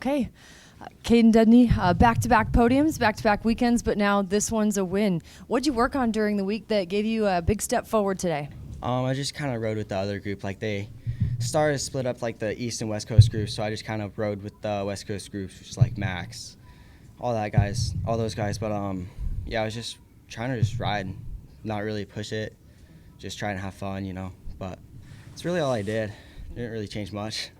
Okay, Caden Dudney, back-to-back podiums, back-to-back weekends, but now this one's a win. What'd you work on during the week that gave you a big step forward today? I just kind of rode with the other group. Like they started to split up like the East and West Coast groups, so I just kind of rode with the West Coast groups, which is like Max, all those guys. But yeah, I was just trying to just ride, not really push it, just trying to have fun, But it's really all I did. Didn't really change much.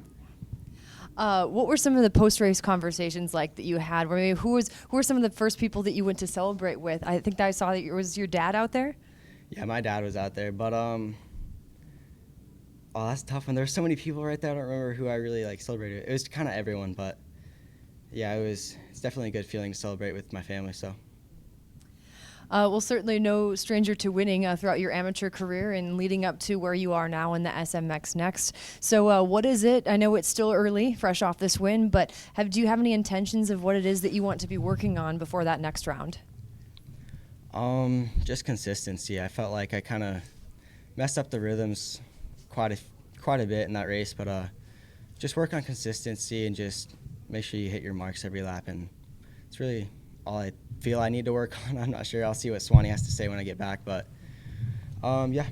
What were some of the post-race conversations like that you had? Who were some of the first people that you went to celebrate with? I think that I saw that was your dad out there. Yeah, my dad was out there, but oh, that's a tough one. There were so many people right there. I don't remember who I really celebrated. It was kind of everyone, but yeah, it's definitely a good feeling to celebrate with my family. So. Well, certainly no stranger to winning throughout your amateur career and leading up to where you are now in the SMX Next. So what is it? I know it's still early, fresh off this win, but do you have any intentions of what it is that you want to be working on before that next round? Just consistency. I felt like I kind of messed up the rhythms quite a bit in that race, but just work on consistency and just make sure you hit your marks every lap, and it's really all I feel I need to work on. I'm not sure. I'll see what Swanee has to say when I get back, but yeah.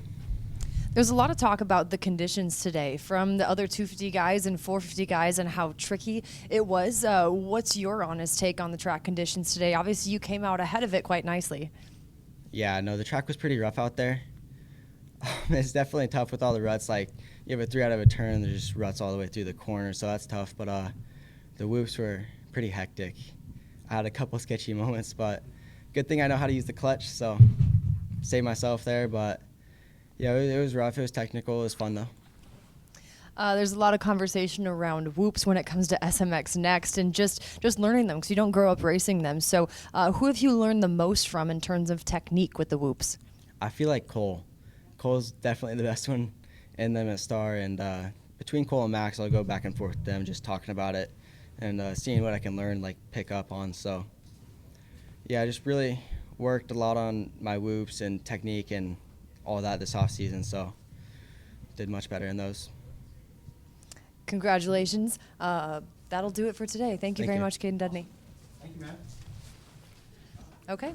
There's a lot of talk about the conditions today from the other 250 guys and 450 guys and how tricky it was. What's your honest take on the track conditions today? Obviously, you came out ahead of it quite nicely. Yeah, no, the track was pretty rough out there. It's definitely tough with all the ruts. Like, you have a 3 out of a turn, and there's just ruts all the way through the corner, so that's tough. But the whoops were pretty hectic. I had a couple sketchy moments, but good thing I know how to use the clutch, so saved myself there. But yeah, it was rough. It was technical. It was fun, though. There's a lot of conversation around whoops when it comes to SMX Next and just learning them because you don't grow up racing them. So who have you learned the most from in terms of technique with the whoops? I feel like Cole. Cole's definitely the best one in them at Star. And between Cole and Max, I'll go back and forth with them just talking about it and seeing what I can learn, pick up on. So, yeah, I just really worked a lot on my whoops and technique and all that this off season. So, did much better in those. Congratulations. That'll do it for today. Thank you very much, Caden Dudney. Thank you, Matt. Okay.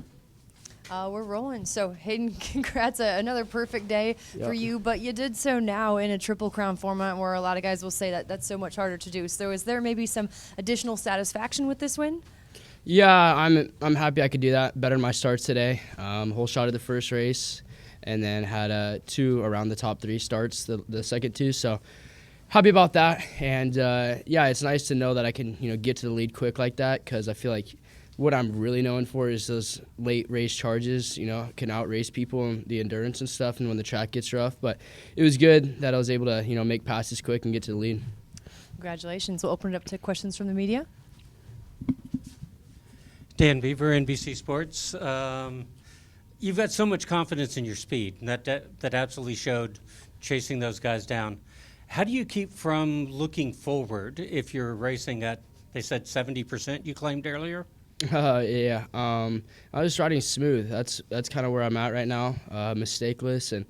We're rolling. So, Haiden, congrats. Another perfect day for you, but you did so now in a Triple Crown format where a lot of guys will say that that's so much harder to do. So is there maybe some additional satisfaction with this win? Yeah, I'm happy I could do that. Better my starts today. Whole shot of the first race, and then had 2 around the top 3 starts the second 2. So happy about that. And yeah, it's nice to know that I can get to the lead quick like that, because I feel like what I'm really known for is those late race charges, can outrace people and the endurance and stuff, and when the track gets rough. But it was good that I was able to, make passes quick and get to the lead. Congratulations. We'll open it up to questions from the media. Dan Beaver, NBC Sports. You've got so much confidence in your speed, and that absolutely showed chasing those guys down. How do you keep from looking forward if you're racing at, they said 70% you claimed earlier? Yeah. I was riding smooth. That's kind of where I'm at right now, mistakeless, and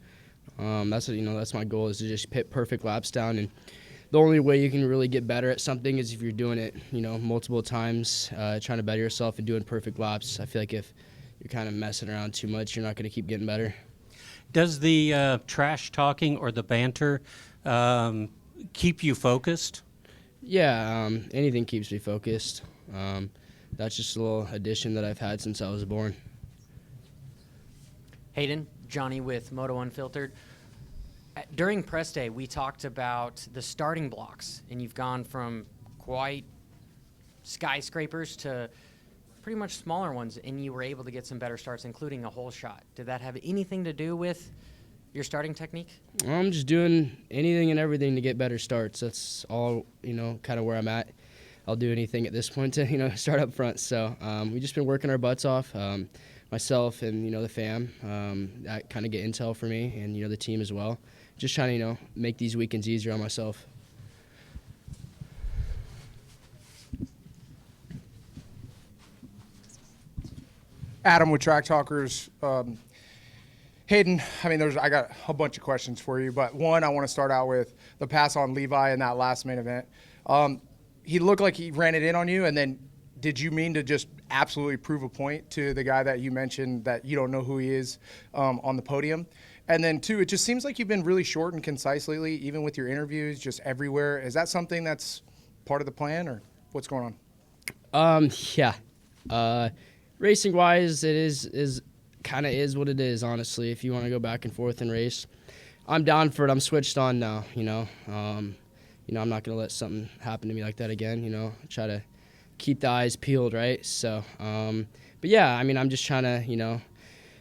that's my goal, is to just hit perfect laps down. And the only way you can really get better at something is if you're doing it, multiple times, trying to better yourself and doing perfect laps. I feel like if you're kind of messing around too much, you're not going to keep getting better. Does the trash talking or the banter keep you focused? Yeah, anything keeps me focused. That's just a little addition that I've had since I was born. Haiden, Johnny with Moto Unfiltered. During press day, we talked about the starting blocks, and you've gone from quite skyscrapers to pretty much smaller ones, and you were able to get some better starts, including a whole shot. Did that have anything to do with your starting technique? I'm just doing anything and everything to get better starts. That's all, kind of where I'm at. I'll do anything at this point to, start up front. So we've just been working our butts off, myself and, the fam. That kind of get intel for me and, the team as well. Just trying to, make these weekends easier on myself. Adam with Track Talkers. Haiden, I got a bunch of questions for you, but one, I want to start out with the pass on Levi in that last main event. he looked like he ran it in on you, and then did you mean to just absolutely prove a point to the guy that you mentioned that you don't know who he is on the podium? And then, two, it just seems like you've been really short and concise lately, even with your interviews, just everywhere. Is that something that's part of the plan, or what's going on? Yeah. Racing-wise, it is kind of is what it is, honestly, if you want to go back and forth and race. I'm down for it. I'm switched on now, I'm not going to let something happen to me like that again, try to keep the eyes peeled, right? So, but yeah, I mean, I'm just trying to,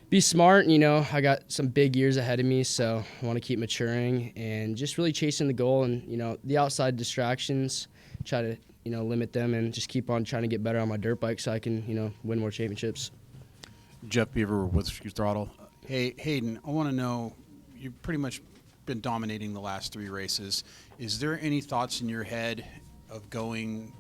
be smart. I got some big years ahead of me, so I want to keep maturing and just really chasing the goal and, the outside distractions, try to, limit them and just keep on trying to get better on my dirt bike so I can, win more championships. Jeff Beaver with Skew Throttle. Hey, Haiden, I want to know, you've pretty much been dominating the last 3 races. Is there any thoughts in your head of going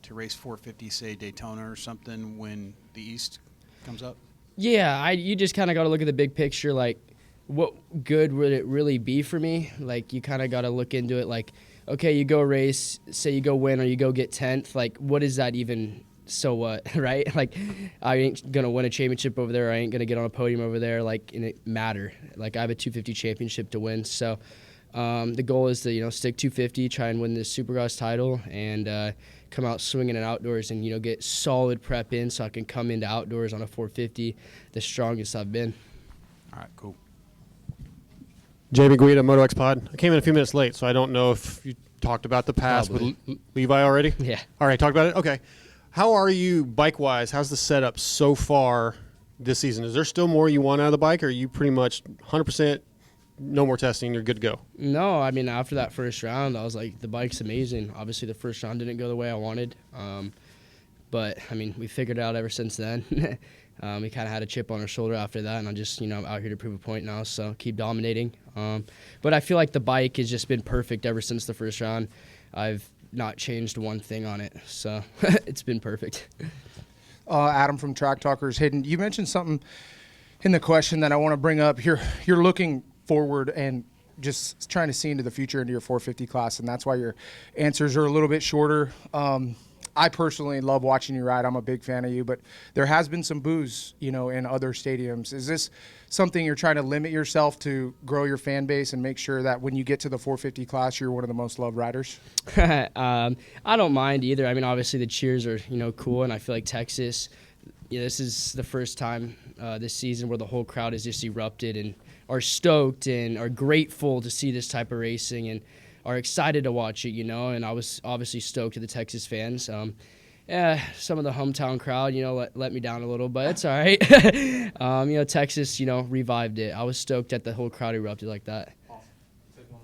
to race 450, say Daytona or something, when the East comes up? Yeah, you just kind of got to look at the big picture, like what good would it really be for me? Like you kind of got to look into it like, okay, you go race, say you go win or you go get 10th, like what is that even, so what, right? Like I ain't going to win a championship over there, I ain't going to get on a podium over there, like, and it matter. Like I have a 250 championship to win, so the goal is to, stick 250, try and win this Supercross title, and come out swinging in outdoors and, get solid prep in so I can come into outdoors on a 450 the strongest I've been. All right, cool. Jamie Guida, Moto X Pod. I came in a few minutes late, so I don't know if you talked about the pass Probably. with Levi already. Yeah. All right, talked about it? Okay. How are you bike-wise? How's the setup so far this season? Is there still more you want out of the bike, or are you pretty much 100% no more testing, you're good to go? No, I mean, after that first round, I was like, the bike's amazing. Obviously, the first round didn't go the way I wanted. But, I mean, we figured it out ever since then. We kind of had a chip on our shoulder after that, and I'm just, I'm out here to prove a point now, so keep dominating. But I feel like the bike has just been perfect ever since the first round. I've not changed one thing on it, so it's been perfect. Adam from Track Talkers. Haiden, you mentioned something in the question that I want to bring up. You're looking forward and just trying to see into the future into your 450 class, and that's why your answers are a little bit shorter. I personally love watching you ride. I'm a big fan of you, but there has been some boos, in other stadiums. Is this something you're trying to limit yourself to grow your fan base and make sure that when you get to the 450 class, you're one of the most loved riders? I don't mind either. I mean, obviously the cheers are, cool, and I feel like Texas, this is the first time this season where the whole crowd has just erupted and are stoked and are grateful to see this type of racing and are excited to watch it, and I was obviously stoked to the Texas fans. Some of the hometown crowd, let me down a little, but it's all right. Texas, revived it. I was stoked that the whole crowd erupted like that. Awesome. Take one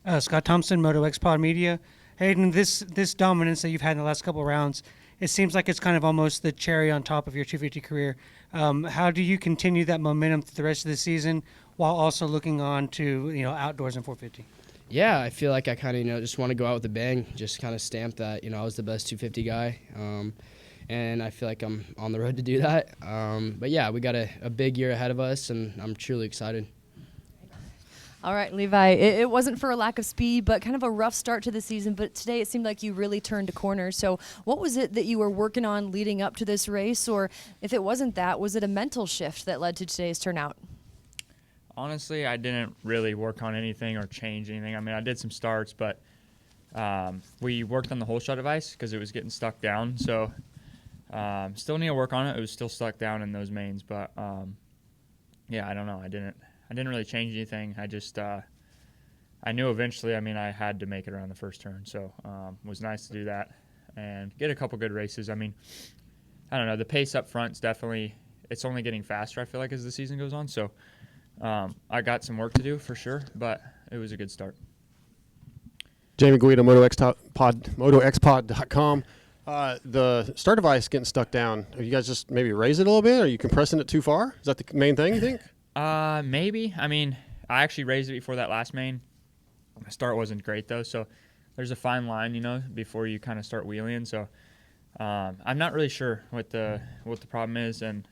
more. Scott Thompson, Moto X Pod Media. Haiden, this dominance that you've had in the last couple of rounds, it seems like it's kind of almost the cherry on top of your 250 career. How do you continue that momentum through the rest of the season while also looking on to, outdoors and 450? Yeah, I feel like I kind of, just want to go out with a bang, just kind of stamp that, I was the best 250 guy. And I feel like I'm on the road to do that. But yeah, we got a big year ahead of us, and I'm truly excited. All right, Levi, it wasn't for a lack of speed, but kind of a rough start to the season. But today it seemed like you really turned a corner. So what was it that you were working on leading up to this race? Or if it wasn't that, was it a mental shift that led to today's turnout? Honestly, I didn't really work on anything or change anything. I mean, I did some starts, but we worked on the whole shot device because it was getting stuck down. So still need to work on it. It was still stuck down in those mains. But, yeah, I don't know. I didn't really change anything. I just I knew eventually, I had to make it around the first turn. So it was nice to do that and get a couple good races. I mean, I don't know. The pace up front is definitely – it's only getting faster, I feel like, as the season goes on. So I got some work to do for sure, but it was a good start. Jamie Guida, MotoXpod.com. The start device getting stuck down. Have you guys just maybe raised it a little bit? Are you compressing it too far? Is that the main thing, you think? Maybe. I actually raised it before that last main. The start wasn't great, though, so there's a fine line, before you kind of start wheeling. So I'm not really sure what the problem is, and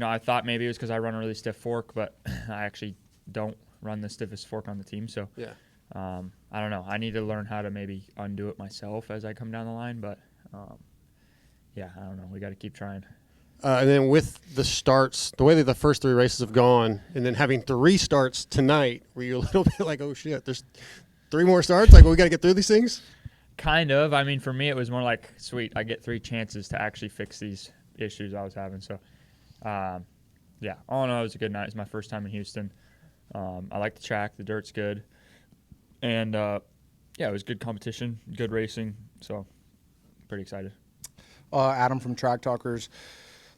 I thought maybe it was because I run a really stiff fork, but I actually don't run the stiffest fork on the team. So yeah. I don't know. I need to learn how to maybe undo it myself as I come down the line, but yeah, I don't know. We got to keep trying. And then with the starts, the way that the first 3 races have gone, and then having 3 starts tonight, were you a little bit like, oh shit, there's 3 more starts? Like, well, we got to get through these things? Kind of. I mean, for me, it was more like, sweet, I get 3 chances to actually fix these issues I was having. So, yeah, all in all, it was a good night. It was my first time in Houston. I like the track. The dirt's good. And, yeah, it was good competition, good racing. So, pretty excited. Adam from Track Talkers.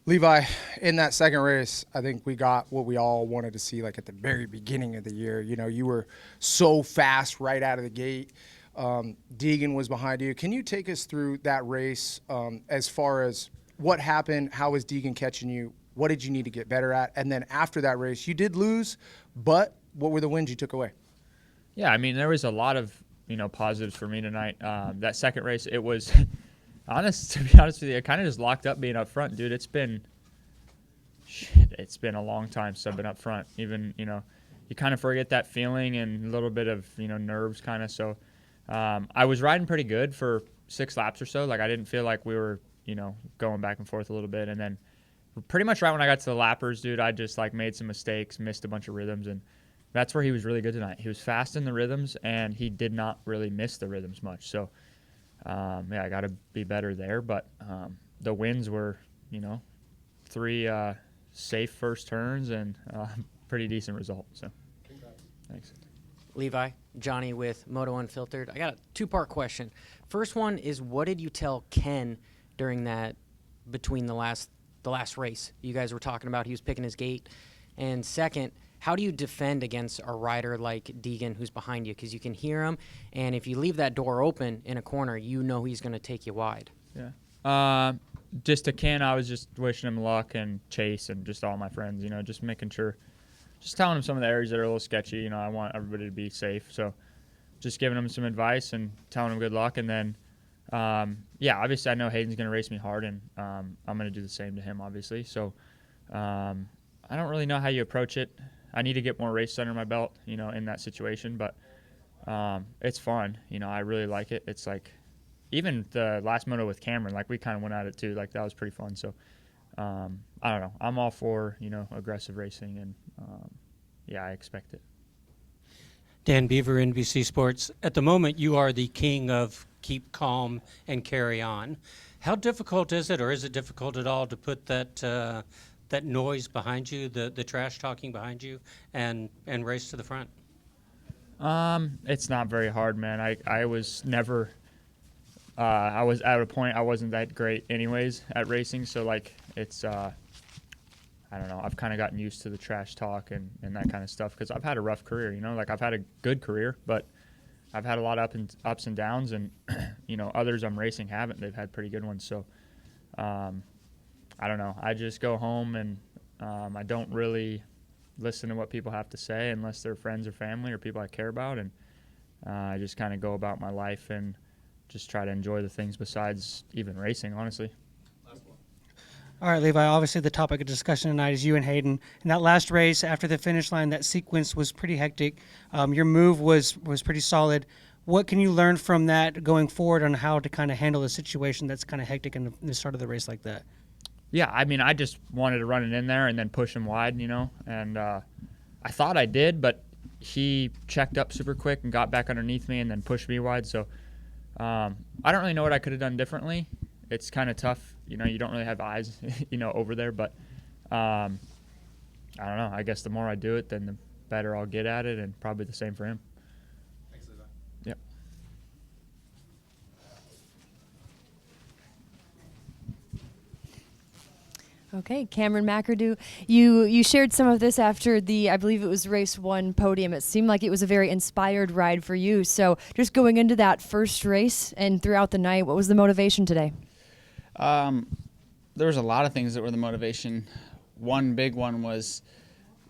Levi, in that second race, I think we got what we all wanted to see, like at the very beginning of the year. You know, you were so fast right out of the gate. Deegan was behind you. Can you take us through that race as far as what happened? How was Deegan catching you? What did you need to get better at? And then after that race, you did lose, but what were the wins you took away? Yeah, I mean, there was a lot of, positives for me tonight. That second race, it was, to be honest with you, I kind of just locked up being up front, dude. It's been a long time since I've been up front. Even, you kind of forget that feeling and a little bit of, nerves kind of. So I was riding pretty good for 6 laps or so. Like, I didn't feel like we were, going back and forth a little bit. And then pretty much right when I got to the lappers, dude, I just, made some mistakes, missed a bunch of rhythms, and that's where he was really good tonight. He was fast in the rhythms, and he did not really miss the rhythms much. So, yeah, I got to be better there. But the wins were, 3 safe first turns and pretty decent result. So, thanks. Levi, Johnny with Moto Unfiltered. I got a 2-part question. First one is, what did you tell Ken during that between the last race? You guys were talking about he was picking his gait. And second, how do you defend against a rider like Deegan who's behind you? Because you can hear him, and if you leave that door open in a corner, you know he's going to take you wide. Yeah. Just to Ken, I was just wishing him luck, and Chase and just all my friends, just making sure, just telling him some of the areas that are a little sketchy. I want everybody to be safe. So just giving him some advice and telling him good luck. And then, yeah, obviously I know Hayden's going to race me hard, and I'm going to do the same to him, obviously. So I don't really know how you approach it. I need to get more races under my belt, in that situation. But it's fun. I really like it. It's like, even the last moto with Cameron, we kind of went at it too. That was pretty fun. So I don't know. I'm all for, aggressive racing, and yeah, I expect it. Dan Beaver, NBC Sports. At the moment, you are the king of keep calm and carry on. How difficult is it, or is it difficult at all, to put that that noise behind you, the trash talking behind you, and race to the front? It's not very hard, man. I was never. I was at a point I wasn't that great anyways at racing, so it's I don't know. I've kind of gotten used to the trash talk and that kind of stuff because I've had a rough career, I've had a good career, but I've had a lot of ups and downs, and others I'm racing haven't. They've had pretty good ones, so I don't know. I just go home and I don't really listen to what people have to say unless they're friends or family or people I care about, and I just kind of go about my life and just try to enjoy the things besides even racing, honestly. All right, Levi, obviously the topic of discussion tonight is you and Haiden. In that last race, after the finish line, that sequence was pretty hectic. Your move was pretty solid. What can you learn from that going forward on how to kind of handle a situation that's kind of hectic in the start of the race like that? Yeah, I mean, I just wanted to run it in there and then push him wide, and I thought I did, but he checked up super quick and got back underneath me and then pushed me wide. So I don't really know what I could have done differently. It's kind of tough, you don't really have eyes, over there, but I don't know. I guess the more I do it, then the better I'll get at it, and probably the same for him. Thanks, Levi. Yep. Okay, Cameron McAdoo, you shared some of this after I believe it was race 1 podium. It seemed like it was a very inspired ride for you. So just going into that first race and throughout the night, what was the motivation today? There was a lot of things that were the motivation. One big one was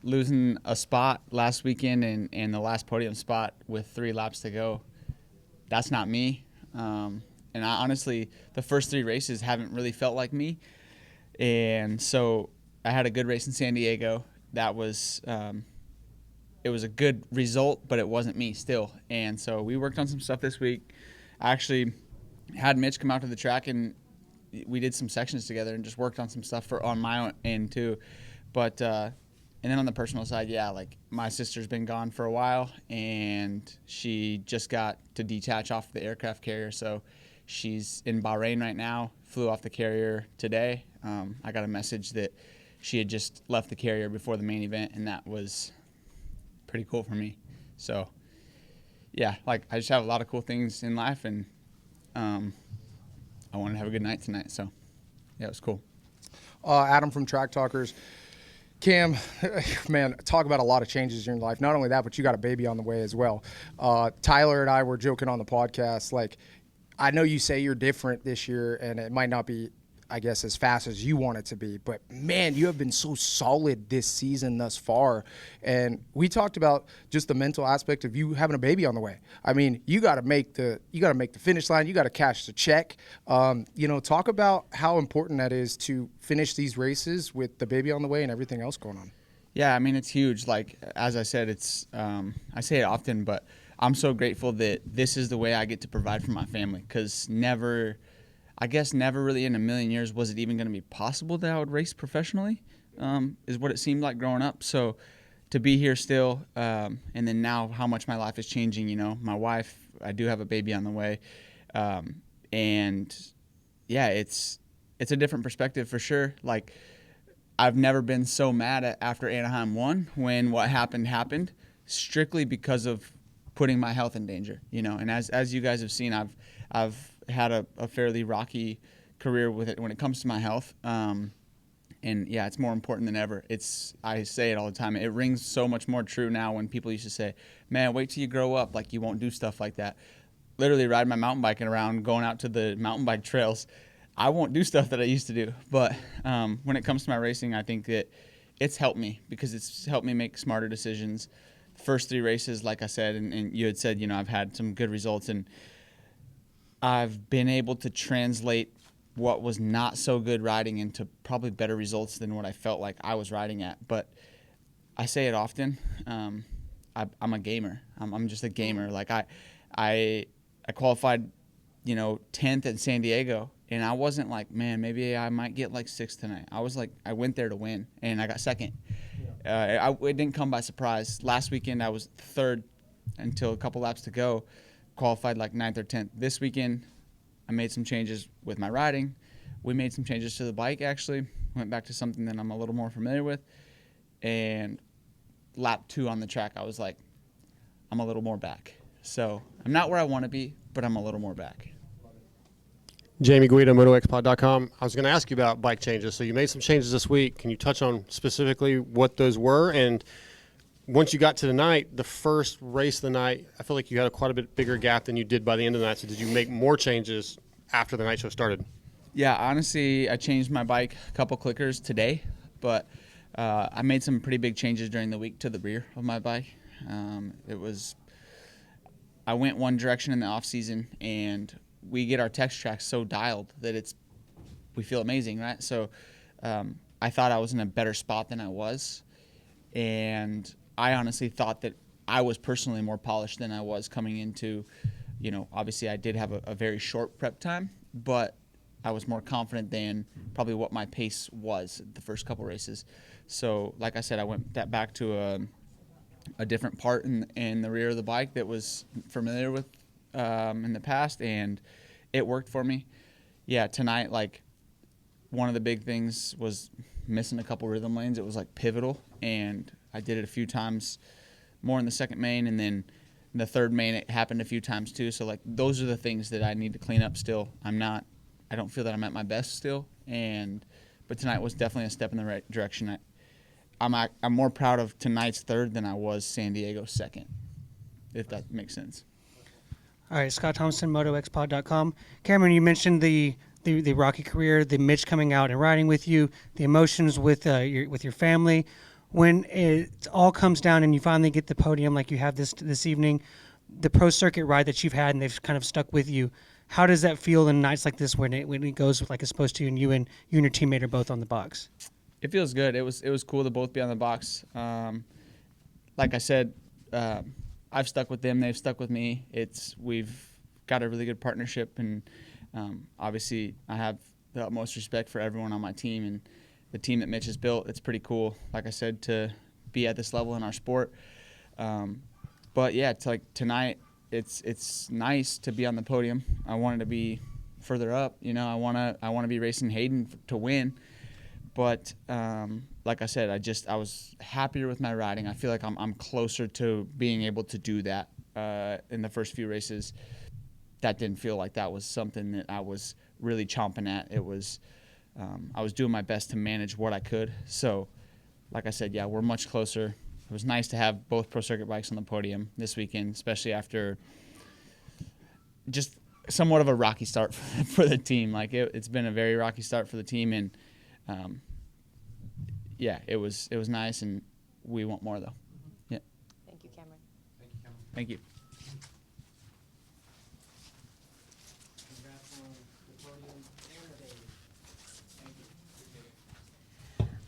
losing a spot last weekend and the last podium spot with 3 laps to go. That's not me. And I honestly, the first 3 races haven't really felt like me. And so I had a good race in San Diego. That was it was a good result, but it wasn't me still. And so we worked on some stuff this week. I actually had Mitch come out to the track, and we did some sections together and just worked on some stuff on my own end too. But and then on the personal side, yeah, like my sister's been gone for a while, and she just got to detach off the aircraft carrier. So she's in Bahrain right now, flew off the carrier today. I got a message that she had just left the carrier before the main event, and that was pretty cool for me. So yeah, like I just have a lot of cool things in life, and I wanted to have a good night tonight. So yeah, it was cool. Adam from Track Talkers. Cam, man, talk about a lot of changes in your life. Not only that, but you got a baby on the way as well. Tyler and I were joking on the podcast. Like, I know you say you're different this year, and it might not be, I guess, as fast as you want it to be. But, man, you have been so solid this season thus far. And we talked about just the mental aspect of you having a baby on the way. I mean, you got to make the finish line. You got to cash the check. Talk about how important that is to finish these races with the baby on the way and everything else going on. Yeah, I mean, it's huge. Like, as I said, it's I say it often, but I'm so grateful that this is the way I get to provide for my family, because never really in a million years was it even going to be possible that I would race professionally, is what it seemed like growing up. So to be here still, and then now how much my life is changing, my wife, I do have a baby on the way. And yeah, it's a different perspective for sure. Like, I've never been so mad after Anaheim won when what happened, strictly because of putting my health in danger, and as you guys have seen, I've had a fairly rocky career with it when it comes to my health. And yeah, it's more important than ever. I say it all the time. It rings so much more true now when people used to say, man, wait till you grow up, like you won't do stuff like that. Literally riding my mountain biking around, going out to the mountain bike trails, I won't do stuff that I used to do. But when it comes to my racing, I think that it's helped me, because it's helped me make smarter decisions. First 3 races, like I said, and you had said, I've had some good results, and I've been able to translate what was not so good riding into probably better results than what I felt like I was riding at. But I say it often, I'm a gamer. I'm just a gamer. Like I qualified, 10th at San Diego, and I wasn't like, man, maybe I might get like 6th tonight. I was like, I went there to win, and I got 2nd. It didn't come by surprise. Last weekend I was 3rd until a couple laps to go, qualified like 9th or 10th. This weekend I made some changes with my riding. We made some changes to the bike, actually. Went back to something that I'm a little more familiar with. And lap 2 on the track, I was like, I'm a little more back. So I'm not where I want to be, but I'm a little more back. Jamie Guida, MotoXpod.com. I was going to ask you about bike changes. So you made some changes this week. Can you touch on specifically what those were? And once you got to the night, the first race of the night, I feel like you had quite a bit bigger gap than you did by the end of the night. So did you make more changes after the night show started? Yeah, honestly, I changed my bike a couple clickers today, but I made some pretty big changes during the week to the rear of my bike. I went one direction in the off season, and we get our text tracks so dialed that we feel amazing, right? So I thought I was in a better spot than I was, and I honestly thought that I was personally more polished than I was coming into, obviously I did have a very short prep time, but I was more confident than probably what my pace was the first couple races. So like I said, I went back to a different part in the rear of the bike that was familiar with in the past, and it worked for me. Yeah, tonight, like, one of the big things was missing a couple rhythm lanes. It was like pivotal, and I did it a few times more in the second main, and then in the third main it happened a few times too. So like, those are the things that I need to clean up still. I don't feel that I'm at my best still, but tonight was definitely a step in the right direction. I'm more proud of tonight's third than I was San Diego's second, if that makes sense. All right, Scott Thompson, MotoXpod.com. Cameron, you mentioned the Rocky career, the Mitch coming out and riding with you, the emotions with your family. When it all comes down and you finally get the podium like you have this evening, the pro circuit ride that you've had and they've kind of stuck with you, how does that feel in nights like this when it goes like it's supposed to, and you and your teammate are both on the box? It feels good. It was cool to both be on the box. like I said, I've stuck with them. They've stuck with me. We've got a really good partnership, and obviously I have the utmost respect for everyone on my team and the team that Mitch has built. It's pretty cool, like I said, to be at this level in our sport. But yeah, it's like tonight, it's nice to be on the podium. I wanted to be further up. You know, I want to be racing Haiden to win. But like I said, I was happier with my riding. I feel like I'm closer to being able to do that in the first few races. That didn't feel like that was something that I was really chomping at. It was I was doing my best to manage what I could. So, like I said, yeah, we're much closer. It was nice to have both Pro Circuit bikes on the podium this weekend, especially after just somewhat of a rocky start for the team. Like it's been a very rocky start for the team, and yeah, it was nice, and we want more though. Yeah. Thank you, Cameron. Thank you.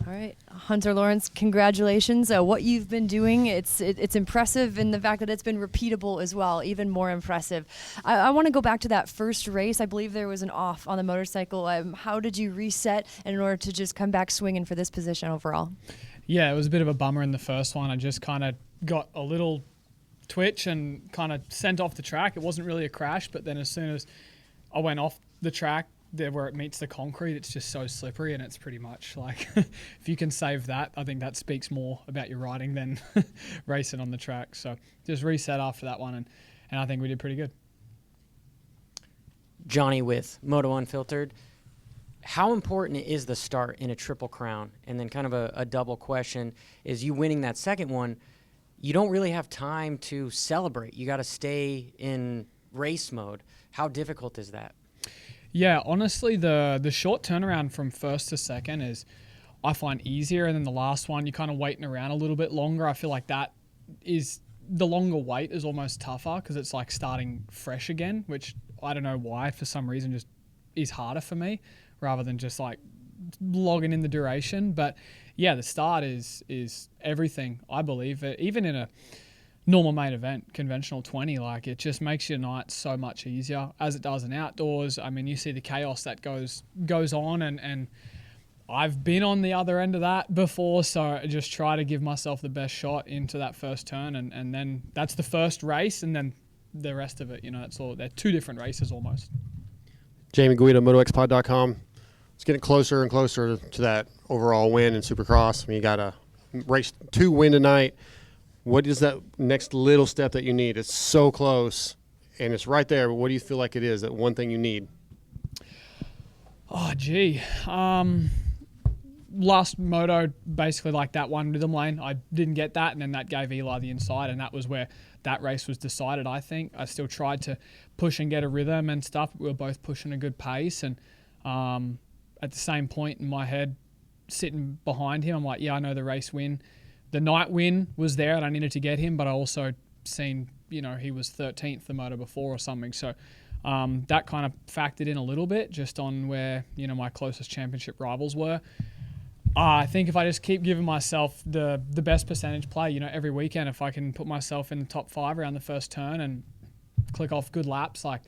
All right, Hunter Lawrence, congratulations. What you've been doing, it's impressive, and the fact that it's been repeatable as well, even more impressive. I want to go back to that first race. I believe there was an off on the motorcycle. How did you reset in order to just come back swinging for this position overall? Yeah, it was a bit of a bummer in the first one. I just kind of got a little twitch and kind of sent off the track. It wasn't really a crash, but then as soon as I went off the track, there where it meets the concrete, it's just so slippery, and it's pretty much like if you can save that, I think that speaks more about your riding than racing on the track. So just reset after that one, and I think we did pretty good. Johnny with Moto Unfiltered. How important is the start in a Triple Crown? And then kind of a double question is, you winning that second one, you don't really have time to celebrate. You got to stay in race mode. How difficult is that? Yeah, honestly, the short turnaround from first to second is, I find, easier. And then the last one, you're kind of waiting around a little bit longer. I feel like that is, the longer wait is almost tougher because it's like starting fresh again, which I don't know why, for some reason, just is harder for me rather than just like logging in the duration. But yeah, the start is everything, I believe. Even in a normal main event, conventional 20, like it just makes your night so much easier, as it does in outdoors. I mean, you see the chaos that goes on, and I've been on the other end of that before, so I just try to give myself the best shot into that first turn, and then that's the first race, and then the rest of it, you know, it's all, they're two different races almost. Jamie Guida, MotoXPod.com. It's getting closer and closer to that overall win in Supercross. I mean, you got a race 2 win tonight. What is that next little step that you need? It's so close, and it's right there. But what do you feel like it is, that one thing you need? Oh, gee. Last moto, basically like that one rhythm lane, I didn't get that, and then that gave Eli the inside, and that was where that race was decided, I think. I still tried to push and get a rhythm and stuff, but we were both pushing a good pace, and at the same point in my head, sitting behind him, I'm like, yeah, I know the race win. The night win was there, and I needed to get him, but I also seen, you know, he was 13th the moto before or something. So that kind of factored in a little bit just on where, you know, my closest championship rivals were. I think if I just keep giving myself the best percentage play, you know, every weekend, if I can put myself in the top 5 around the first turn and click off good laps, like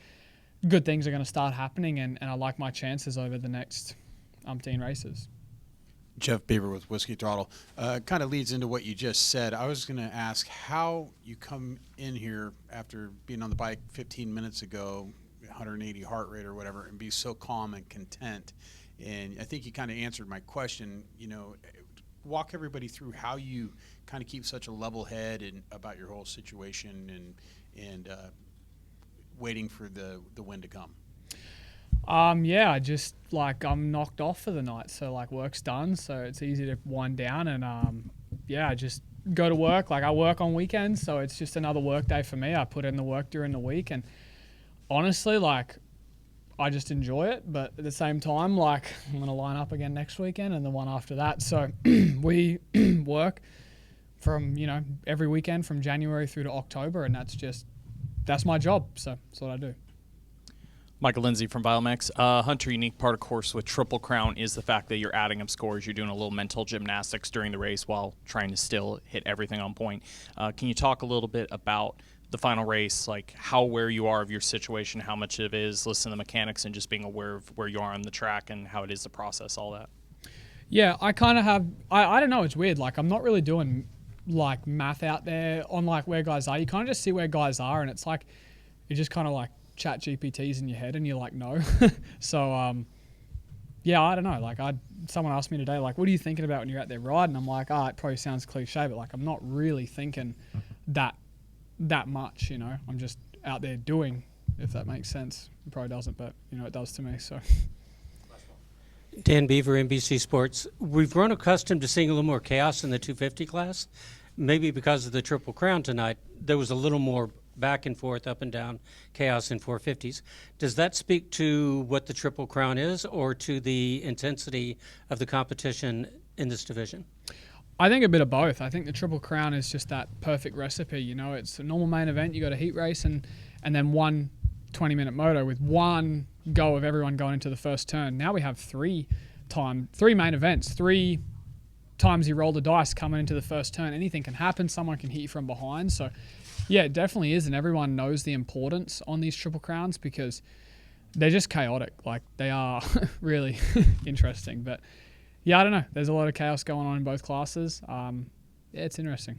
good things are going to start happening, and I like my chances over the next umpteen races. Jeff Beaver with Whiskey Throttle. Kind of leads into what you just said. I was going to ask how you come in here after being on the bike 15 minutes ago, 180 heart rate or whatever, and be so calm and content. And I think you kind of answered my question. You know, walk everybody through how you kind of keep such a level head and about your whole situation and waiting for the win to come. Yeah, I just like I'm knocked off for the night, so like work's done, so it's easy to wind down, and yeah, I just go to work. Like I work on weekends, so it's just another work day for me. I put in the work during the week, and honestly, like I just enjoy it, but at the same time, like I'm gonna line up again next weekend and the one after that. So we work from, you know, every weekend from January through to October, and that's my job. So that's what I do. Michael Lindsay from BioMX. Hunter, unique part of course with Triple Crown is the fact that you're adding up scores. You're doing a little mental gymnastics during the race while trying to still hit everything on point. Can you talk a little bit about the final race, like how aware you are of your situation, how much it is, listen to the mechanics, and just being aware of where you are on the track and how it is to process all that? Yeah, I kind of have, I don't know, it's weird. Like, I'm not really doing, like, math out there on, like, where guys are. You kind of just see where guys are, and it's like, you just kind of, like, chat GPTs in your head, and you're like, no. So, yeah, I don't know. Like, someone asked me today, like, what are you thinking about when you're out there riding? I'm like, it probably sounds cliche, but, like, I'm not really thinking that much, you know. I'm just out there doing, if that makes sense. It probably doesn't, but, you know, it does to me, so... Dan Beaver, NBC Sports. We've grown accustomed to seeing a little more chaos in the 250 class. Maybe because of the Triple Crown tonight, there was a little more back and forth, up and down chaos in 450s. Does that speak to what the Triple Crown is, or to the intensity of the competition in this division? I think a bit of both. I think the Triple Crown is just that perfect recipe. You know, it's a normal main event. You got a heat race and then one 20-minute moto with one go of everyone going into the first turn. Now we have three main events, 3 times you roll the dice coming into the first turn. Anything can happen. Someone can hit you from behind. So, yeah, it definitely is, and everyone knows the importance on these Triple Crowns because they're just chaotic. Like, they are really interesting. But, yeah, I don't know. There's a lot of chaos going on in both classes. Yeah, it's interesting.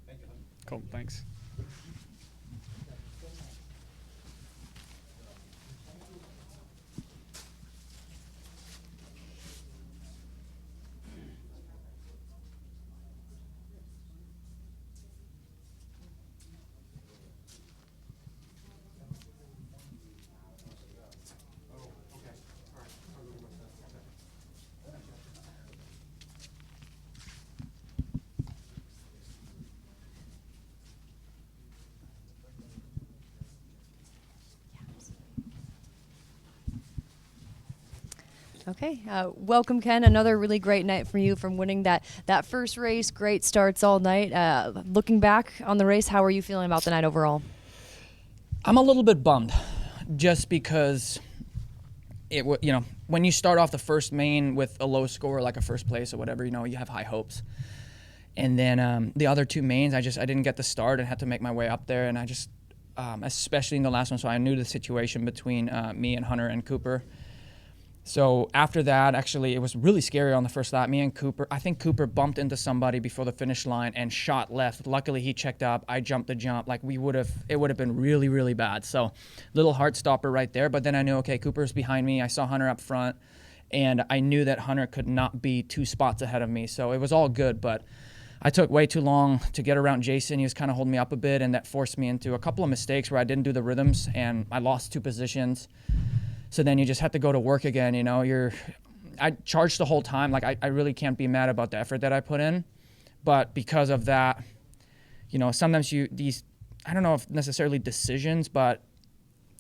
Thank you. Cool, thanks. Okay, welcome, Ken. Another really great night for you from winning that first race. Great starts all night. Looking back on the race, how are you feeling about the night overall? I'm a little bit bummed, just because when you start off the first main with a low score, like a first place or whatever, you have high hopes. And then the other 2 mains, I didn't get the start and had to make my way up there. And I just, especially in the last one, so I knew the situation between me and Hunter and Cooper. So after that, actually, it was really scary on the first lap. Me and Cooper, I think Cooper bumped into somebody before the finish line and shot left. Luckily, he checked up. I jumped the jump. Like, it would have been really, really bad. So little heart stopper right there. But then I knew, okay, Cooper's behind me. I saw Hunter up front, and I knew that Hunter could not be 2 spots ahead of me. So it was all good, but I took way too long to get around Jason. He was kind of holding me up a bit, and that forced me into a couple of mistakes where I didn't do the rhythms, and I lost 2 positions. So then you just have to go to work again, I charged the whole time. Like, I really can't be mad about the effort that I put in. But because of that, sometimes I don't know if necessarily decisions, but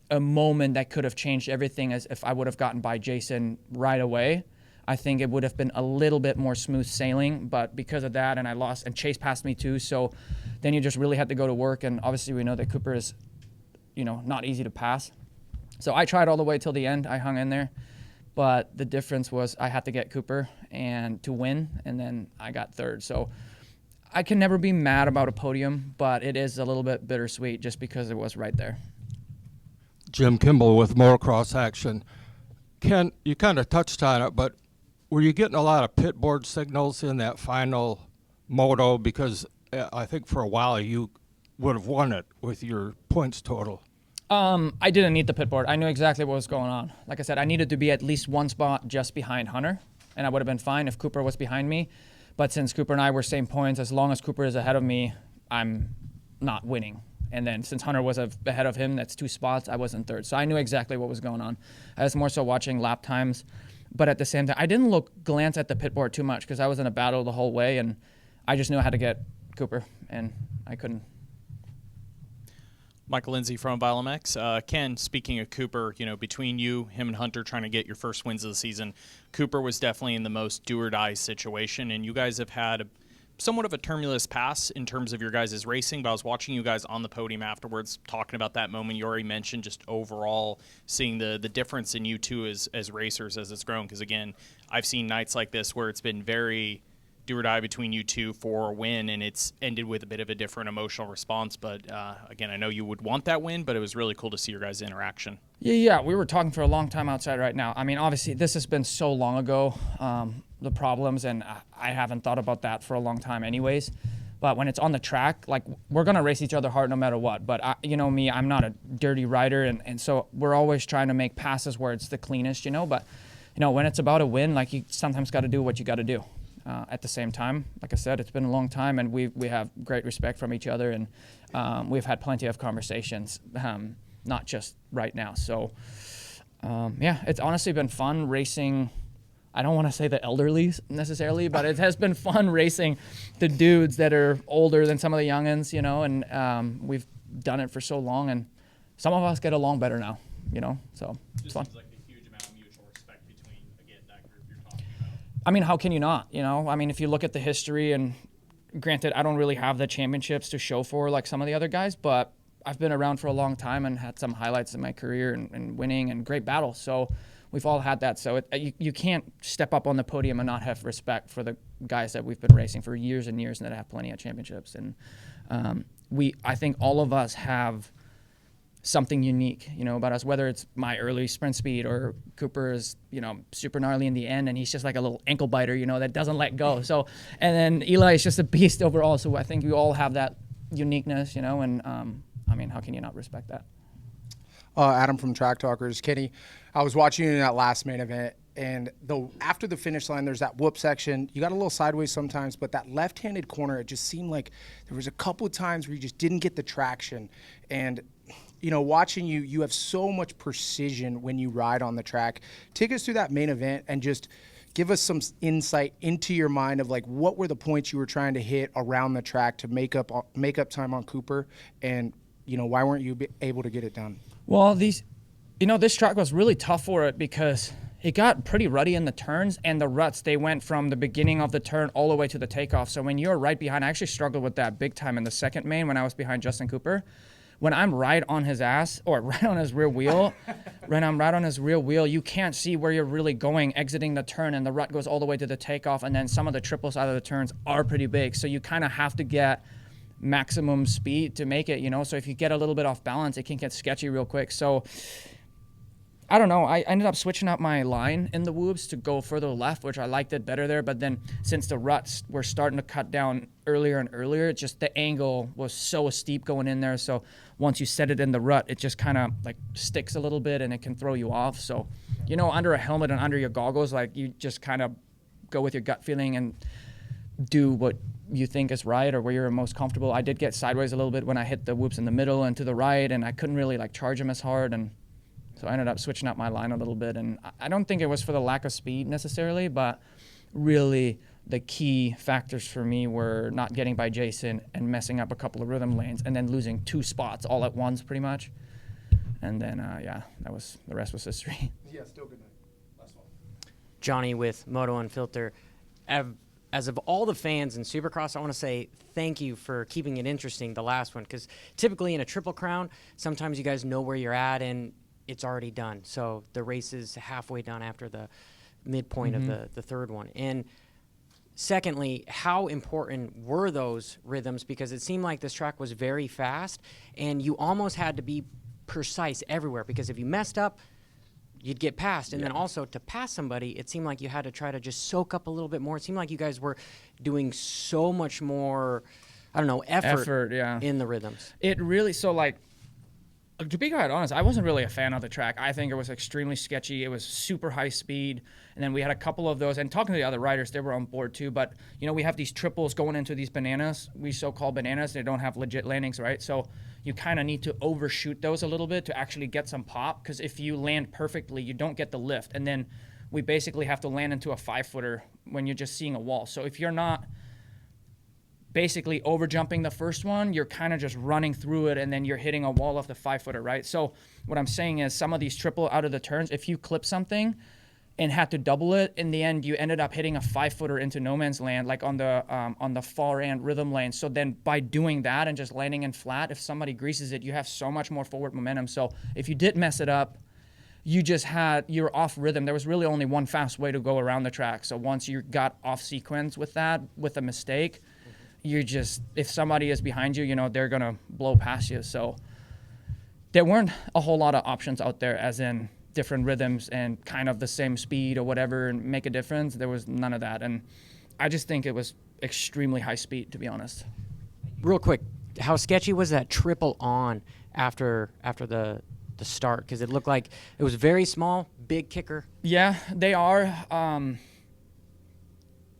a moment that could have changed everything, as if I would have gotten by Jason right away. I think it would have been a little bit more smooth sailing, but because of that, and I lost, and Chase passed me too. So then you just really had to go to work. And obviously we know that Cooper is, not easy to pass. So I tried all the way till the end. I hung in there. But the difference was I had to get Cooper and to win, and then I got third. So I can never be mad about a podium, but it is a little bit bittersweet just because it was right there. Jim Kimball with Motocross Action. Ken, you kind of touched on it, but were you getting a lot of pit board signals in that final moto? Because I think for a while you would have won it with your points total. I didn't need the pit board. I knew exactly what was going on. Like I said, I needed to be at least 1 spot just behind Hunter, and I would have been fine if Cooper was behind me. But since Cooper and I were same points, as long as Cooper is ahead of me, I'm not winning. And then since Hunter was ahead of him, that's 2 spots, I was in third. So I knew exactly what was going on. I was more so watching lap times. But at the same time, I didn't glance at the pit board too much because I was in a battle the whole way, and I just knew I had to get Cooper, and I couldn't. Michael Lindsay from BioMX. Ken, speaking of Cooper, between you, him, and Hunter trying to get your first wins of the season, Cooper was definitely in the most do-or-die situation, and you guys have had somewhat of a tumultuous past in terms of your guys' racing, but I was watching you guys on the podium afterwards talking about that moment. You already mentioned just overall seeing the difference in you two as racers as it's grown, because, again, I've seen nights like this where it's been very do or die between you two for a win, and it's ended with a bit of a different emotional response. But again, I know you would want that win, but it was really cool to see your guys' interaction. Yeah, we were talking for a long time outside right now. I mean, obviously, this has been so long ago, the problems, and I haven't thought about that for a long time anyways. But when it's on the track, like, we're going to race each other hard no matter what. But, you know me, I'm not a dirty rider, and so we're always trying to make passes where it's the cleanest, you know. But, you know, when it's about a win, like, you sometimes got to do what you got to do. At the same time, like I said, it's been a long time, and we have great respect from each other, and we've had plenty of conversations, not just right now. So, yeah, it's honestly been fun racing. I don't want to say the elderly necessarily, but it has been fun racing the dudes that are older than some of the youngins, you know, and we've done it for so long, and some of us get along better now, you know, so it's fun. I mean, how can you not, you know? I mean, if you look at the history, and granted, I don't really have the championships to show for like some of the other guys, but I've been around for a long time and had some highlights in my career and winning and great battles. So we've all had that. So you can't step up on the podium and not have respect for the guys that we've been racing for years and years and that have plenty of championships. And I think all of us have something unique, you know, about us, whether it's my early sprint speed or Cooper is, you know, super gnarly in the end, and he's just like a little ankle biter, you know, that doesn't let go. So, and then Eli is just a beast overall. So I think we all have that uniqueness, you know, and I mean, how can you not respect that? Adam from Track Talkers. Kenny, I was watching you in that last main event, and after the finish line, there's that whoop section. You got a little sideways sometimes, but that left-handed corner, it just seemed like there was a couple of times where you just didn't get the traction. And you know, watching you have so much precision when you ride on the track. Take us through that main event and just give us some insight into your mind of like what were the points you were trying to hit around the track to make up time on Cooper, and you know, why weren't you able to get it done? Well, this track was really tough for it because it got pretty ruddy in the turns, and the ruts, they went from the beginning of the turn all the way to the takeoff. So when you're right behind, I actually struggled with that big time in the second main when I was behind Justin Cooper. When I'm right on his ass or right on his rear wheel, you can't see where you're really going exiting the turn, and the rut goes all the way to the takeoff, and then some of the triples out of the turns are pretty big. So you kind of have to get maximum speed to make it, you know. So if you get a little bit off balance, it can get sketchy real quick. So I don't know. I ended up switching up my line in the whoops to go further left, which I liked it better there. But then since the ruts were starting to cut down earlier and earlier, just the angle was so steep going in there. So once you set it in the rut, it just kind of like sticks a little bit and it can throw you off. So, you know, under a helmet and under your goggles, like you just kind of go with your gut feeling and do what you think is right or where you're most comfortable. I did get sideways a little bit when I hit the whoops in the middle and to the right, and I couldn't really like charge them as hard, and so I ended up switching up my line a little bit. And I don't think it was for the lack of speed necessarily, but really the key factors for me were not getting by Jason and messing up a couple of rhythm lanes and then losing 2 spots all at once pretty much. And then, the rest was history. Yeah, still good night. Last one. Johnny with Moto Unfiltered. As of all the fans in Supercross, I want to say thank you for keeping it interesting, the last one, because typically in a Triple Crown, sometimes you guys know where you're at and it's already done. So the race is halfway done after the midpoint of the third one. And secondly, how important were those rhythms? Because it seemed like this track was very fast and you almost had to be precise everywhere, because if you messed up, you'd get passed. And then also to pass somebody, it seemed like you had to try to just soak up a little bit more. It seemed like you guys were doing so much more, I don't know, effort in the rhythms. It really, so like, to be quite honest, I wasn't really a fan of the track. I think it was extremely sketchy. It was super high speed. And then we had a couple of those. And talking to the other riders, they were on board too. But, you know, we have these triples going into these bananas. We so-called bananas. They don't have legit landings, right? So you kind of need to overshoot those a little bit to actually get some pop. Because if you land perfectly, you don't get the lift. And then we basically have to land into a 5-footer when you're just seeing a wall. So if you're not basically over jumping the first one, you're kind of just running through it and then you're hitting a wall off the 5-footer, right? So what I'm saying is some of these triple out of the turns, if you clip something, and had to double it. In the end, you ended up hitting a 5-footer into no man's land, like on the far end rhythm lane. So then by doing that and just landing in flat, if somebody greases it, you have so much more forward momentum. So if you did mess it up, you're off rhythm. There was really only one fast way to go around the track. So once you got off sequence with that, with a mistake, if somebody is behind you, they're going to blow past you. So there weren't a whole lot of options out there, as in different rhythms and kind of the same speed or whatever and make a difference. There was none of that. And I just think it was extremely high speed, to be honest. Real quick, how sketchy was that triple on after the start? Because it looked like it was very small, big kicker. Yeah, they are.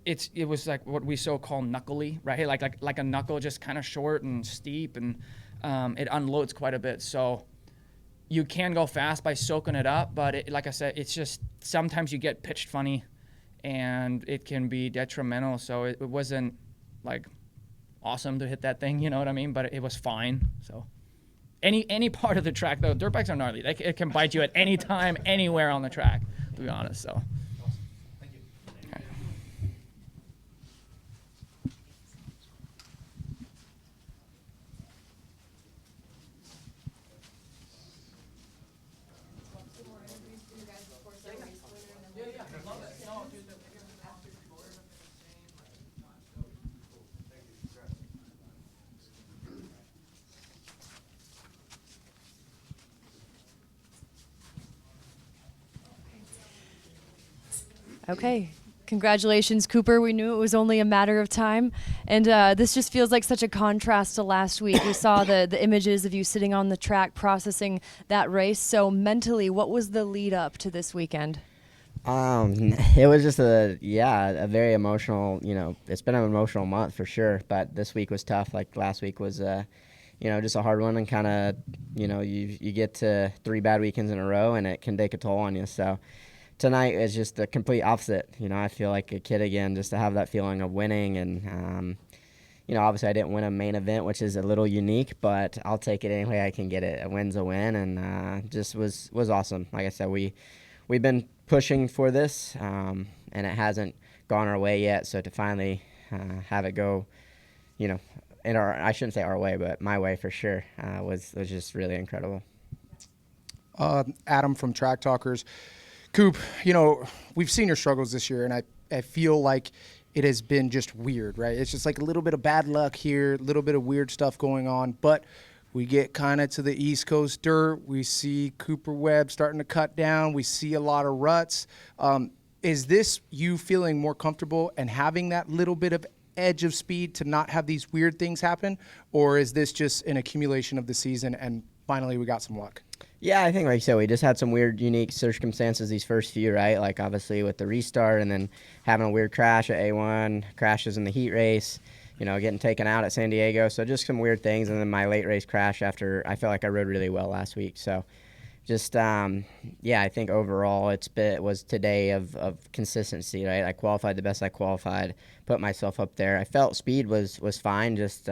It was like what we so call knuckly, right? Like a knuckle, just kind of short and steep, and it unloads quite a bit. So you can go fast by soaking it up, but like I said, it's just sometimes you get pitched funny, and it can be detrimental. So it wasn't like awesome to hit that thing, you know what I mean? But it was fine. So any part of the track, though, dirt bikes are gnarly. It can bite you at any time, anywhere on the track, to be honest. So. Okay. Congratulations, Cooper. We knew it was only a matter of time. And this just feels like such a contrast to last week. We saw the images of you sitting on the track processing that race. So mentally, what was the lead up to this weekend? It was just a very emotional, it's been an emotional month for sure. But this week was tough. Like last week was, just a hard one, and kind of, you get to 3 bad weekends in a row and it can take a toll on you. So tonight is just the complete opposite. I feel like a kid again, just to have that feeling of winning. And, obviously I didn't win a main event, which is a little unique, but I'll take it any way I can get it. A win's a win, and just was awesome. Like I said, we've been pushing for this, and it hasn't gone our way yet. So to finally have it go, in I shouldn't say our way, but my way for sure, was just really incredible. Adam from Track Talkers. Coop, we've seen your struggles this year, and I feel like it has been just weird, right? It's just like a little bit of bad luck here, a little bit of weird stuff going on. But we get kind of to the East Coast dirt. We see Cooper Webb starting to cut down. We see a lot of ruts. Is this you feeling more comfortable and having that little bit of edge of speed to not have these weird things happen? Or is this just an accumulation of the season and finally we got some luck? Yeah, I think, like you said, we just had some weird, unique circumstances these first few, right? Like, obviously, with the restart and then having a weird crash at A1, crashes in the heat race, getting taken out at San Diego. So just some weird things. And then my late race crash after I felt like I rode really well last week. So just, I think overall it was today of consistency, right? I qualified the best I qualified, put myself up there. I felt speed was fine, just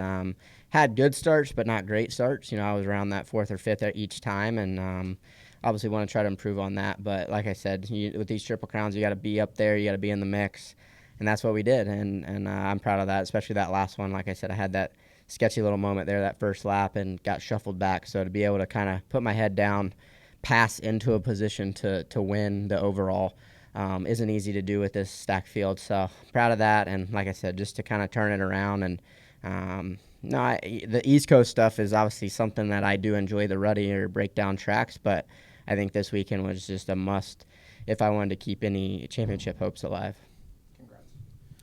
had good starts, but not great starts. I was around that 4th or 5th each time, and obviously want to try to improve on that. But like I said, with these Triple Crowns, you got to be up there, you got to be in the mix, and that's what we did. And I'm proud of that, especially that last one. Like I said, I had that sketchy little moment there, that first lap, and got shuffled back. So to be able to kind of put my head down, pass into a position to win the overall isn't easy to do with this stacked field. So proud of that, and like I said, just to kind of turn it around. And the East Coast stuff is obviously something that I do enjoy, the ruddy or breakdown tracks, but I think this weekend was just a must if I wanted to keep any championship hopes alive. Congrats.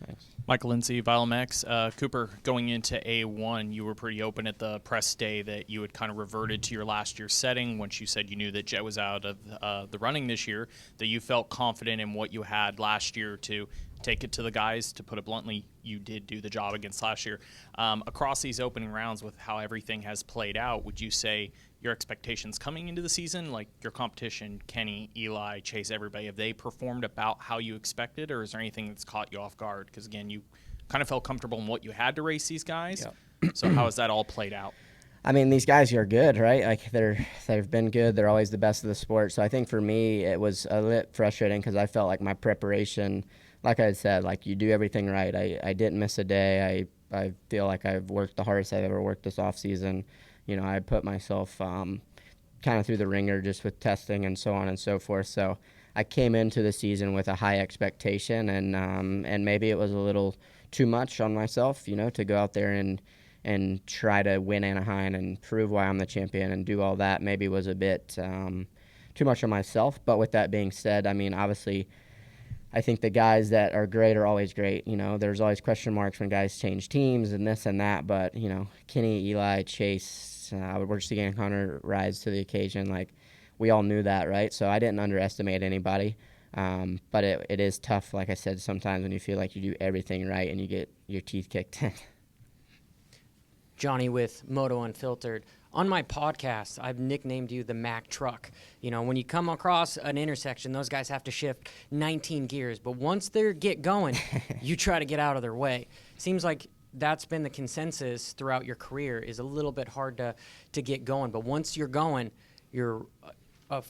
Thanks. Michael Lindsay, VitalMX. Cooper, going into A1, you were pretty open at the press day that you had kind of reverted to your last year's setting once you said you knew that Jet was out of the running this year, that you felt confident in what you had last year to take it to the guys. To put it bluntly, you did do the job against last year. Across these opening rounds with how everything has played out, would you say your expectations coming into the season, like your competition, Kenny, Eli, Chase, everybody, have they performed about how you expected, or is there anything that's caught you off guard? Because, again, you kind of felt comfortable in what you had to race these guys. Yep. So how has that all played out? I mean, these guys are good, right? Like they've been good. They're always the best of the sport. So I think for me, it was a bit frustrating because I felt like my preparation, like I said, like you do everything right. I didn't miss a day. I feel like I've worked the hardest I've ever worked this off season. You know, I put myself kind of through the ringer just with testing and so on and so forth. So I came into the season with a high expectation, and maybe it was a little too much on myself, you know, to go out there and try to win Anaheim and prove why I'm the champion and do all that. Maybe was a bit too much on myself. But with that being said, I mean, obviously, I think the guys that are great are always great. You know, there's always question marks when guys change teams and this and that. But, you know, Kenny, Eli, Chase, we're just getting Hunter rise to the occasion. Like, we all knew that, right? So I didn't underestimate anybody. But it is tough, like I said, sometimes when you feel like you do everything right and you get your teeth kicked in. Johnny with Moto Unfiltered. On my podcast, I've nicknamed you the Mack truck. You know, when you come across an intersection, those guys have to shift 19 gears. But once they get going, you try to get out of their way. Seems like that's been the consensus throughout your career, is a little bit hard to get going. But once you're going, you're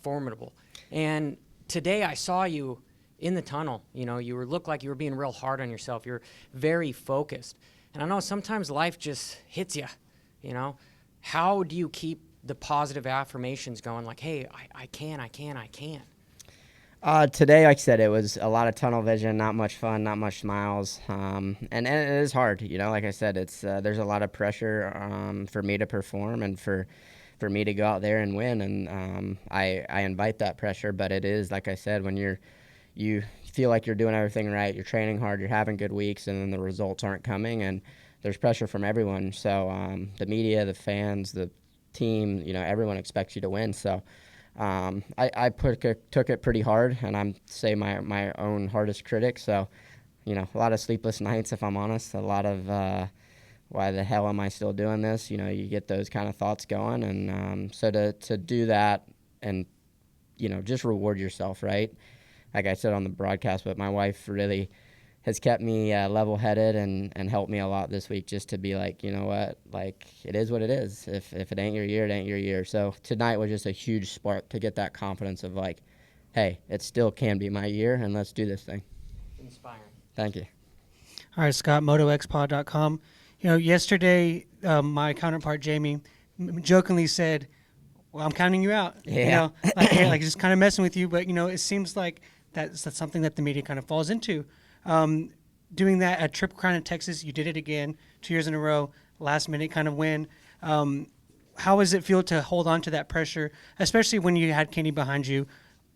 formidable. And today I saw you in the tunnel. You know, you looked like you were being real hard on yourself. You're very focused. And I know sometimes life just hits you, you know. How do you keep the positive affirmations going like, hey, I can? Today, like I said, it was a lot of tunnel vision, not much fun, not much smiles. And it is hard, you know. Like I said, it's there's a lot of pressure for me to perform and for me to go out there and win. And I invite that pressure, but it is, like I said, when you feel like you're doing everything right, you're training hard, you're having good weeks, and then the results aren't coming, and there's pressure from everyone. So the media, the fans, the team, you know, everyone expects you to win. So I took it pretty hard, and I'm my own hardest critic. So, you know, a lot of sleepless nights, if I'm honest, a lot of why the hell am I still doing this? You know, you get those kind of thoughts going, and so to do that and, you know, just reward yourself, right? Like I said on the broadcast, but my wife really has kept me level-headed and helped me a lot this week, just to be like, you know what, like, it is what it is. If it ain't your year, it ain't your year. So tonight was just a huge spark to get that confidence of like, hey, it still can be my year, and let's do this thing. Inspiring. Thank you. All right, Scott, MotoXpod.com. You know, yesterday, my counterpart, Jamie, jokingly said, well, I'm counting you out. Yeah. You know, like just kind of messing with you. But, you know, it seems like that's something that the media kind of falls into. Doing that at Triple Crown in Texas, you did it again 2 years in a row, last minute kind of win. How does it feel to hold on to that pressure, especially when you had Kenny behind you?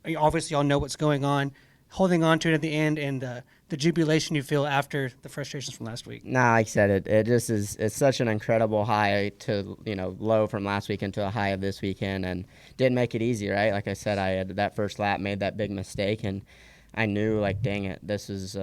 You obviously all know what's going on. Holding on to it at the end, and the jubilation you feel after the frustrations from last week. Nah, like I said, it just is. It's such an incredible high to, you know, low from last weekend to a high of this weekend, and didn't make it easy, right? Like I said, I had that first lap, made that big mistake, and I knew, like, dang it, this is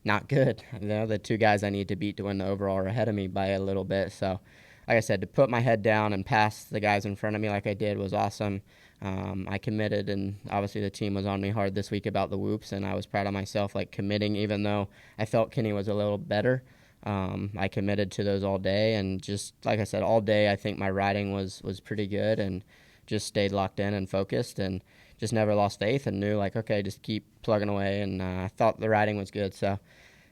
not good. You know, the two guys I need to beat to win the overall are ahead of me by a little bit. So, like I said, to put my head down and pass the guys in front of me like I did was awesome. I committed, and obviously the team was on me hard this week about the whoops, and I was proud of myself, like, committing, even though I felt Kenny was a little better. I committed to those all day, and just, like I said, all day I think my riding was pretty good, and just stayed locked in and focused, and just never lost faith, and knew, like, okay, just keep plugging away, and I thought the riding was good. So,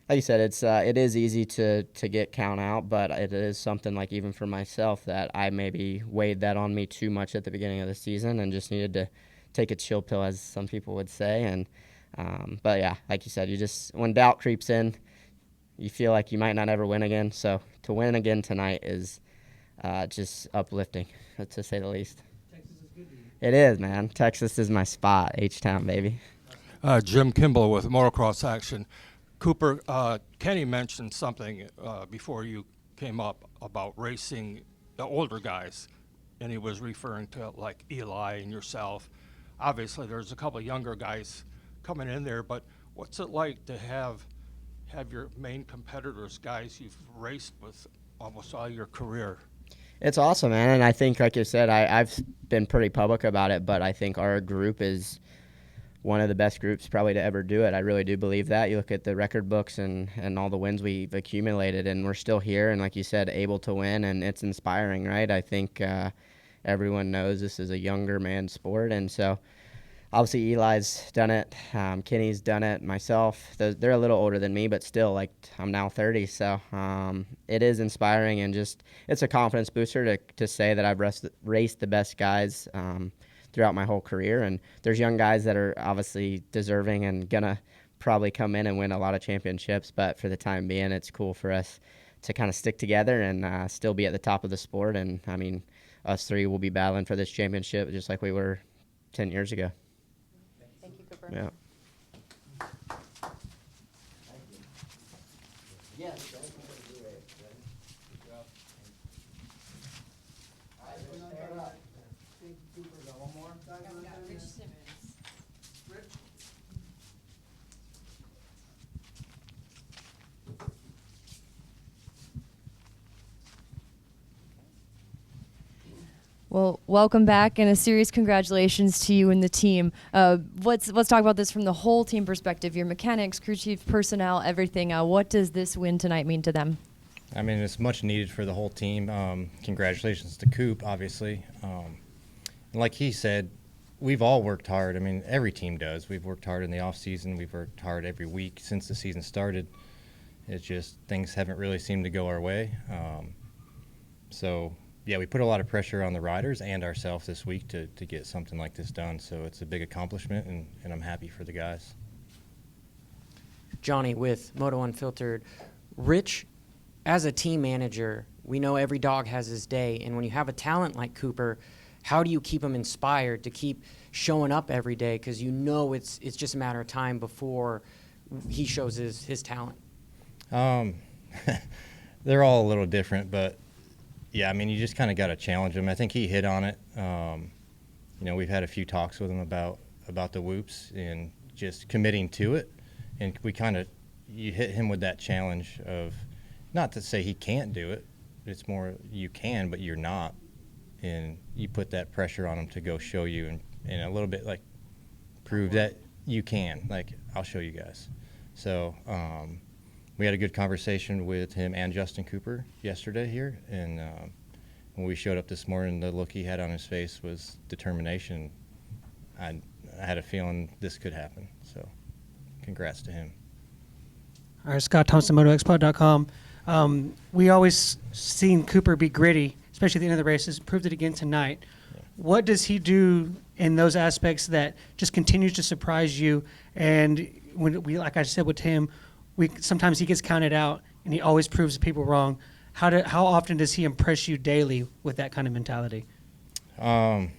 like you said, it is easy to get count out, but it is something, like, even for myself, that I maybe weighed that on me too much at the beginning of the season and just needed to take a chill pill, as some people would say. And but yeah, like you said, you just, when doubt creeps in, you feel like you might not ever win again. So to win again tonight is just uplifting, to say the least. Texas is good to you. It is, man. Texas is my spot. H-Town, baby. Jim Kimball with Motocross Action. Cooper, Kenny mentioned something before you came up about racing the older guys, and he was referring to, like, Eli and yourself. Obviously, there's a couple of younger guys coming in there, but what's it like to have your main competitors, guys you've raced with almost all your career? It's awesome, man, and I think, like you said, I've been pretty public about it, but I think our group is one of the best groups probably to ever do it. I really do believe that. You look at the record books and all the wins we've accumulated, and we're still here, and like you said, able to win, and it's inspiring, right? I think everyone knows this is a younger man's sport, and so obviously Eli's done it, Kenny's done it, myself. They're a little older than me, but still, like, I'm now 30, so it is inspiring, and just it's a confidence booster to say that I've raced the best guys throughout my whole career. And there's young guys that are obviously deserving and gonna probably come in and win a lot of championships, but for the time being, it's cool for us to kind of stick together and still be at the top of the sport. And I mean, us three will be battling for this championship just like we were 10 years ago. Thank you, Cooper. Yeah. Well, welcome back, and a serious congratulations to you and the team. Let's talk about this from the whole team perspective. Your mechanics, crew chief, personnel, everything. What does this win tonight mean to them? I mean, it's much needed for the whole team. Congratulations to Coop, obviously. Like he said, we've all worked hard. I mean, every team does. We've worked hard in the off season. We've worked hard every week since the season started. It's just things haven't really seemed to go our way. So. Yeah, we put a lot of pressure on the riders and ourselves this week to get something like this done. So it's a big accomplishment, and I'm happy for the guys. Johnny with Moto Unfiltered. Rich, as a team manager, we know every dog has his day. And when you have a talent like Cooper, how do you keep him inspired to keep showing up every day? Because you know it's just a matter of time before he shows his talent. They're all a little different, but yeah, I mean, you just kind of got to challenge him. I think he hit on it. You know, we've had a few talks with him about the whoops and just committing to it. And you hit him with that challenge of, not to say he can't do it, it's more you can, but you're not. And you put that pressure on him to go show you and a little bit like prove that you can. Like, I'll show you guys. So, we had a good conversation with him and Justin Cooper yesterday here, and when we showed up this morning, the look he had on his face was determination. I had a feeling this could happen, so congrats to him. All right, Scott Thompson, MotoExpod.com. We always seen Cooper be gritty, especially at the end of the races, proved it again tonight. Yeah. What does he do in those aspects that just continues to surprise you? And when like I said with him, sometimes he gets counted out, and he always proves people wrong. How often does he impress you daily with that kind of mentality? Yeah,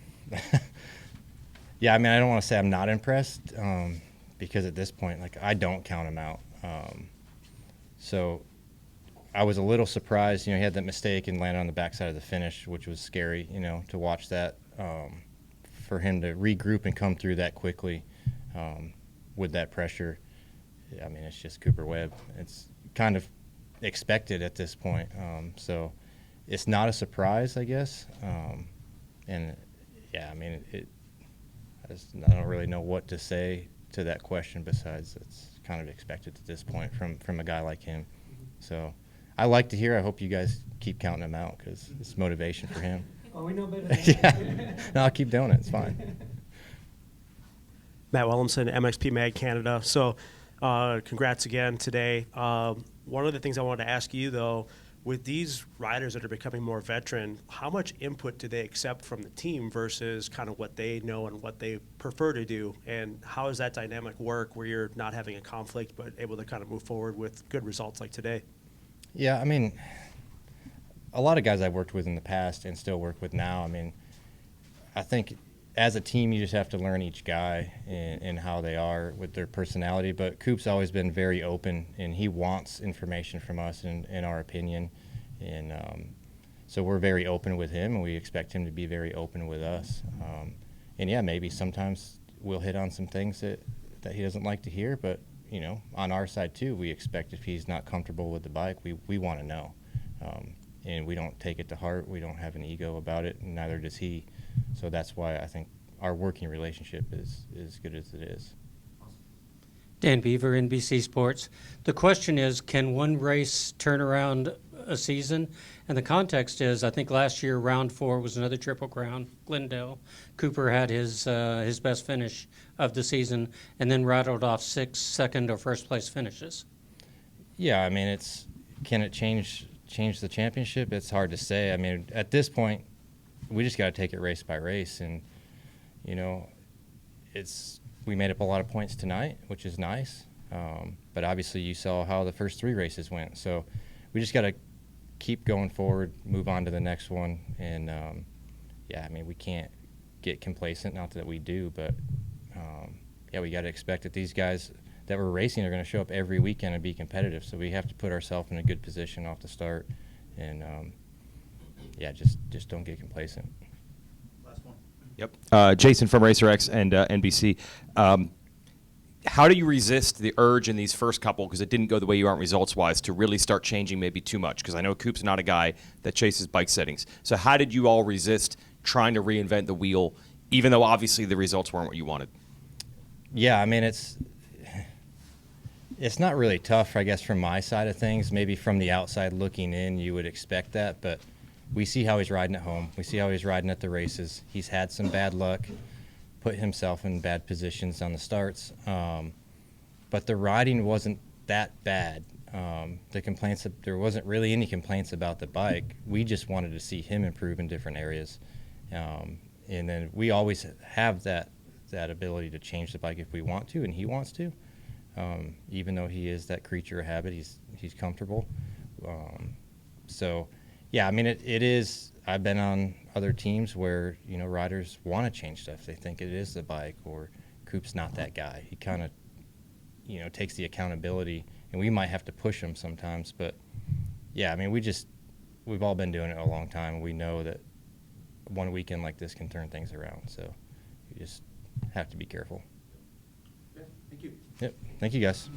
I mean, I don't want to say I'm not impressed because at this point, like, I don't count him out. So I was a little surprised. You know, he had that mistake and landed on the backside of the finish, which was scary, you know, to watch that. For him to regroup and come through that quickly with that pressure. I mean, it's just Cooper Webb. It's kind of expected at this point. So it's not a surprise, I guess. And, yeah, I mean, I don't really know what to say to that question besides it's kind of expected at this point from a guy like him. So I like to hear. I hope you guys keep counting him out because it's motivation for him. Oh, we know better. Yeah. No, I'll keep doing it. It's fine. Matt Williamson, MXP Mag Canada. So, congrats again today. One of the things I wanted to ask you, though, with these riders that are becoming more veteran, how much input do they accept from the team versus kind of what they know and what they prefer to do? And how does that dynamic work where you're not having a conflict but able to kind of move forward with good results like today? Yeah, I mean, a lot of guys I've worked with in the past and still work with now, I mean, I think as a team, you just have to learn each guy and how they are with their personality. But Coop's always been very open, and he wants information from us and our opinion. And so we're very open with him, and we expect him to be very open with us. And, yeah, maybe sometimes we'll hit on some things that he doesn't like to hear. But, you know, on our side, too, we expect if he's not comfortable with the bike, we want to know. And we don't take it to heart. We don't have an ego about it, and neither does he. So that's why I think our working relationship is as good as it is. Dan Beaver, NBC Sports. The question is, can one race turn around a season? And the context is, I think last year, round 4 was another Triple Crown, Glendale. Cooper had his best finish of the season and then rattled off 6 second or first place finishes. Yeah, I mean, can it change the championship? It's hard to say. I mean, at this point, we just got to take it race by race. And, you know, we made up a lot of points tonight, which is nice. But obviously you saw how the first 3 races went. So we just got to keep going forward, move on to the next one. And, yeah, I mean, we can't get complacent, not that we do, but, yeah, we got to expect that these guys that we're racing are going to show up every weekend and be competitive. So we have to put ourselves in a good position off the start. And, yeah, just don't get complacent. Yep. Jason from RacerX and NBC. How do you resist the urge in these first couple, because it didn't go the way you want results-wise, to really start changing maybe too much? Because I know Coop's not a guy that chases bike settings. So how did you all resist trying to reinvent the wheel, even though obviously the results weren't what you wanted? Yeah, I mean, it's not really tough, I guess, from my side of things. Maybe from the outside looking in, you would expect that, but we see how he's riding at home. We see how he's riding at the races. He's had some bad luck, put himself in bad positions on the starts. But the riding wasn't that bad. There wasn't really any complaints about the bike. We just wanted to see him improve in different areas. And then we always have that ability to change the bike if we want to, and he wants to. Even though he is that creature of habit, he's comfortable. So, yeah, I mean, it is. I've been on other teams where, you know, riders want to change stuff. They think it is the bike, or Coop's not that guy. He kind of, you know, takes the accountability, and we might have to push him sometimes. But, yeah, I mean, we've all been doing it a long time. We know that one weekend like this can turn things around. So you just have to be careful. Yeah, thank you. Yep. Thank you, guys.